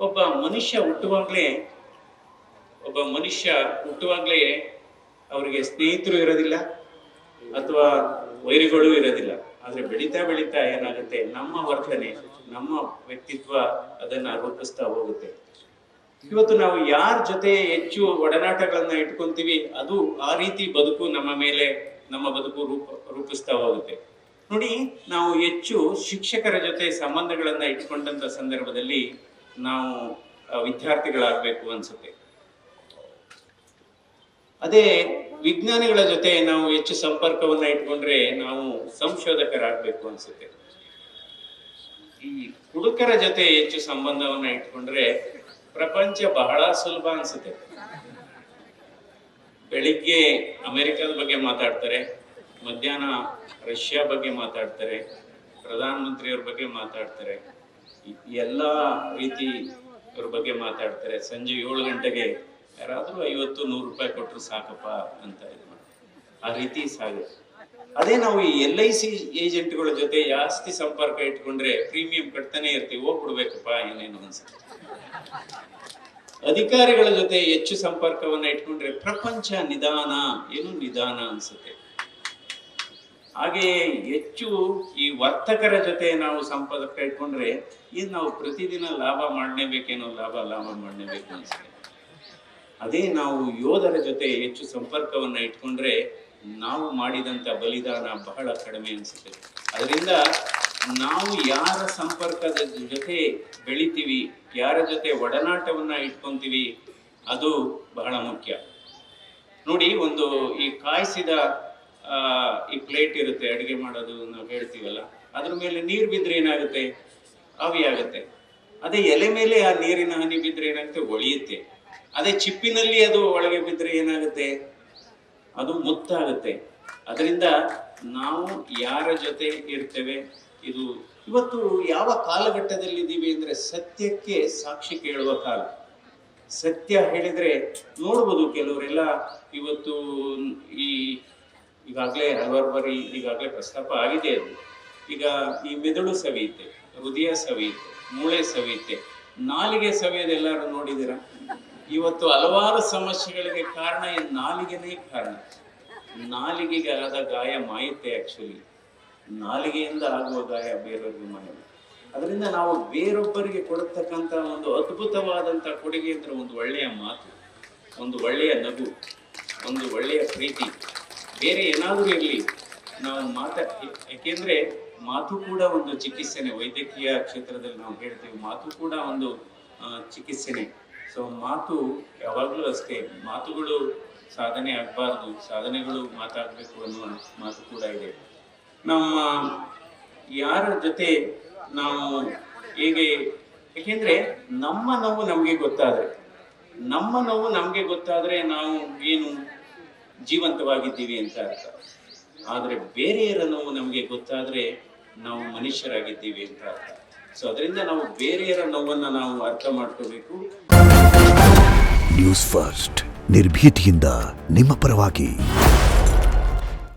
ಒಬ್ಬ ಮನುಷ್ಯ ಹುಟ್ಟುವಾಗಲೇ ಅವರಿಗೆ ಸ್ನೇಹಿತರು ಇರೋದಿಲ್ಲ ಅಥವಾ ವೈರಿಗಳು ಇರೋದಿಲ್ಲ. ಆದ್ರೆ ಬೆಳೀತಾ ಬೆಳೀತಾ ಏನಾಗುತ್ತೆ, ನಮ್ಮ ವರ್ತನೆ, ನಮ್ಮ ವ್ಯಕ್ತಿತ್ವ ಅದನ್ನ ರೂಪಿಸ್ತಾ ಹೋಗುತ್ತೆ. ಇವತ್ತು ನಾವು ಯಾರ ಜೊತೆ ಹೆಚ್ಚು ಒಡನಾಟಗಳನ್ನ ಇಟ್ಕೊಂತೀವಿ, ಅದು ಆ ರೀತಿ ಬದುಕು ನಮ್ಮ ಬದುಕು ರೂಪಿಸ್ತಾ ಹೋಗುತ್ತೆ. ನೋಡಿ, ನಾವು ಹೆಚ್ಚು ಶಿಕ್ಷಕರ ಜೊತೆ ಸಂಬಂಧಗಳನ್ನ ಇಟ್ಕೊಂಡಂತ ಸಂದರ್ಭದಲ್ಲಿ ನಾವು ವಿದ್ಯಾರ್ಥಿಗಳಾಗಬೇಕು ಅನ್ಸುತ್ತೆ. ಅದೇ ವಿಜ್ಞಾನಿಗಳ ಜೊತೆ ನಾವು ಹೆಚ್ಚು ಸಂಪರ್ಕವನ್ನ ಇಟ್ಕೊಂಡ್ರೆ ನಾವು ಸಂಶೋಧಕರಾಗಬೇಕು ಅನ್ಸುತ್ತೆ. ಈ ಹುಡುಗರ ಜೊತೆ ಹೆಚ್ಚು ಸಂಬಂಧವನ್ನ ಇಟ್ಕೊಂಡ್ರೆ ಪ್ರಪಂಚ ಬಹಳ ಸುಲಭ ಅನ್ಸುತ್ತೆ. ಬೆಳಿಗ್ಗೆ ಅಮೆರಿಕದ ಬಗ್ಗೆ ಮಾತಾಡ್ತಾರೆ, ಮಧ್ಯಾಹ್ನ ರಷ್ಯಾ ಬಗ್ಗೆ ಮಾತಾಡ್ತಾರೆ, ಪ್ರಧಾನ ಮಂತ್ರಿಯವ್ರ ಬಗ್ಗೆ ಮಾತಾಡ್ತಾರೆ, ಎಲ್ಲಾ ರೀತಿ ಅವ್ರ ಬಗ್ಗೆ ಮಾತಾಡ್ತಾರೆ. ಸಂಜೆ 7 ಗಂಟೆಗೆ ಯಾರಾದ್ರೂ 50-100 ರೂಪಾಯಿ ಕೊಟ್ಟರು ಸಾಕಪ್ಪ ಅಂತ ಆ ರೀತಿ ಸಾಗುತ್ತೆ. ಅದೇ ನಾವು ಈ LIC ಏಜೆಂಟ್ಗಳ ಜೊತೆ ಜಾಸ್ತಿ ಸಂಪರ್ಕ ಇಟ್ಕೊಂಡ್ರೆ ಪ್ರೀಮಿಯಂ ಕಟ್ತಾನೆ ಇರ್ತೀವಿ, ಹೋಗ್ಬಿಡ್ಬೇಕಪ್ಪ ಏನೇನು ಅನ್ಸುತ್ತೆ. ಅಧಿಕಾರಿಗಳ ಜೊತೆ ಹೆಚ್ಚು ಸಂಪರ್ಕವನ್ನ ಇಟ್ಕೊಂಡ್ರೆ ಪ್ರಪಂಚ ನಿಧಾನ ಅನ್ಸುತ್ತೆ. ಹಾಗೆಯೇ ಹೆಚ್ಚು ಈ ವರ್ತಕರ ಜೊತೆ ನಾವು ಸಂಪರ್ಕ ಇಟ್ಕೊಂಡ್ರೆ ನಾವು ಪ್ರತಿದಿನ ಲಾಭ ಮಾಡಲೇಬೇಕು ಅನ್ಸುತ್ತೆ. ಅದೇ ನಾವು ಯೋಧರ ಜೊತೆ ಹೆಚ್ಚು ಸಂಪರ್ಕವನ್ನ ಇಟ್ಕೊಂಡ್ರೆ ನಾವು ಮಾಡಿದಂತ ಬಲಿದಾನ ಬಹಳ ಕಡಿಮೆ ಅನ್ಸುತ್ತೆ. ಅದರಿಂದ ನಾವು ಯಾರ ಸಂಪರ್ಕದ ಜೊತೆ ಬೆಳಿತೀವಿ, ಯಾರ ಜೊತೆ ಒಡನಾಟವನ್ನ ಇಟ್ಕೊಂತೀವಿ, ಅದು ಬಹಳ ಮುಖ್ಯ. ನೋಡಿ, ಒಂದು ಈ ಕಾಯಿಸಿದ ಈ ಪ್ಲೇಟ್ ಇರುತ್ತೆ, ಅಡುಗೆ ಮಾಡೋದು ನಾವು ಹೇಳ್ತೀವಲ್ಲ, ಅದ್ರ ಮೇಲೆ ನೀರು ಬಿದ್ರೆ ಏನಾಗುತ್ತೆ, ಆವಿಯಾಗುತ್ತೆ. ಅದೇ ಎಲೆ ಮೇಲೆ ಆ ನೀರಿನ ಹನಿ ಬಿದ್ರೆ ಏನಾಗುತ್ತೆ, ಒಳಿಯುತ್ತೆ. ಅದೇ ಚಿಪ್ಪಿನಲ್ಲಿ ಅದು ಒಳಗೆ ಬಿದ್ರೆ ಏನಾಗುತ್ತೆ, ಅದು ಮುತ್ತಾಗುತ್ತೆ. ಅದರಿಂದ ನಾವು ಯಾರ ಜೊತೆ ಇರ್ತೇವೆ, ಇದು ಇವತ್ತು ಯಾವ ಕಾಲಘಟ್ಟದಲ್ಲಿ ಇದ್ದೀವಿ ಅಂದ್ರೆ ಸತ್ಯಕ್ಕೆ ಸಾಕ್ಷಿ ಕೇಳುವ ಕಾಲ. ಸತ್ಯ ಹೇಳಿದ್ರೆ ನೋಡ್ಬೋದು, ಕೆಲವರೆಲ್ಲ ಇವತ್ತು ಈಗಾಗಲೇ ಹಲವಾರು ಬಾರಿ ಈಗಾಗಲೇ ಪ್ರಸ್ತಾಪ ಆಗಿದೆ. ಅದು ಈಗ ಈ ಮೆದುಳು ಸವಿಯುತ್ತೆ, ಹೃದಯ ಸವಿಯುತ್ತೆ, ಮೂಳೆ ಸವಿಯುತ್ತೆ, ನಾಲಿಗೆ ಸವಿಯೋದೆಲ್ಲರೂ ನೋಡಿದಿರ. ಇವತ್ತು ಹಲವಾರು ಸಮಸ್ಯೆಗಳಿಗೆ ಕಾರಣ ನಾಲಿಗೆನೇ ಕಾರಣ. ನಾಲಿಗೆಗೆ ಆದ ಗಾಯ ಮಾಯುತ್ತೆ. ಆಕ್ಚುಲಿ ನಾಲಿಗೆಯಿಂದ ಆಗುವ ಗಾಯ ಬೇರೊಬ್ಬರಿಗೆ ಮಾಯುತ್ತೆ. ಅದರಿಂದ ನಾವು ಬೇರೊಬ್ಬರಿಗೆ ಕೊಡತಕ್ಕಂತ ಒಂದು ಅದ್ಭುತವಾದಂತ ಕೊಡುಗೆ ಅಂದ್ರೆ ಒಂದು ಒಳ್ಳೆಯ ಮಾತು, ಒಂದು ಒಳ್ಳೆಯ ನಗು, ಒಂದು ಒಳ್ಳೆಯ ಪ್ರೀತಿ. ಬೇರೆ ಏನಾದರೂ ಇರಲಿ, ನಾವು ಯಾಕೆಂದ್ರೆ ಮಾತು ಕೂಡ ಒಂದು ಚಿಕಿತ್ಸೆನೆ. ವೈದ್ಯಕೀಯ ಕ್ಷೇತ್ರದಲ್ಲಿ ನಾವು ಹೇಳ್ತೀವಿ, ಮಾತು ಕೂಡ ಒಂದು ಚಿಕಿತ್ಸೆನೆ. ಸೊ ಮಾತು ಯಾವಾಗಲೂ ಅಷ್ಟೇ, ಮಾತುಗಳು ಸಾಧನೆ ಆಗಬಾರ್ದು, ಸಾಧನೆಗಳು ಮಾತಾಗಬೇಕು ಅನ್ನುವ ಮಾತು ಕೂಡ ಇದೆ. ನಮ್ಮ ಯಾರ ಜೊತೆ ನಾವು ಹೇಗೆ, ಯಾಕೆಂದ್ರೆ ನಮ್ಮ ನೋವು ನಮಗೆ ಗೊತ್ತಾದ್ರೆ ನಾವು ಏನು ಜೀವಂತವಾಗಿದ್ದೀವಿ ಅಂತ ಅರ್ಥ. ಆದ್ರೆ ಬೇರೆಯವರ ನೋವು ನಮಗೆ ಗೊತ್ತಾದ್ರೆ ನಾವು ಮನುಷ್ಯರಾಗಿದ್ದೀವಿ ಅಂತ ಅರ್ಥ. ಸೊ ಅದರಿಂದ ನಾವು ಬೇರೆಯವರ ನೋವನ್ನ ನಾವು ಅರ್ಥ ಮಾಡ್ಕೋಬೇಕು. ನ್ಯೂಸ್ ಫಸ್ಟ್, ನಿರ್ಭೀತಿಯಿಂದ ನಿಮ್ಮ ಪರವಾಗಿ.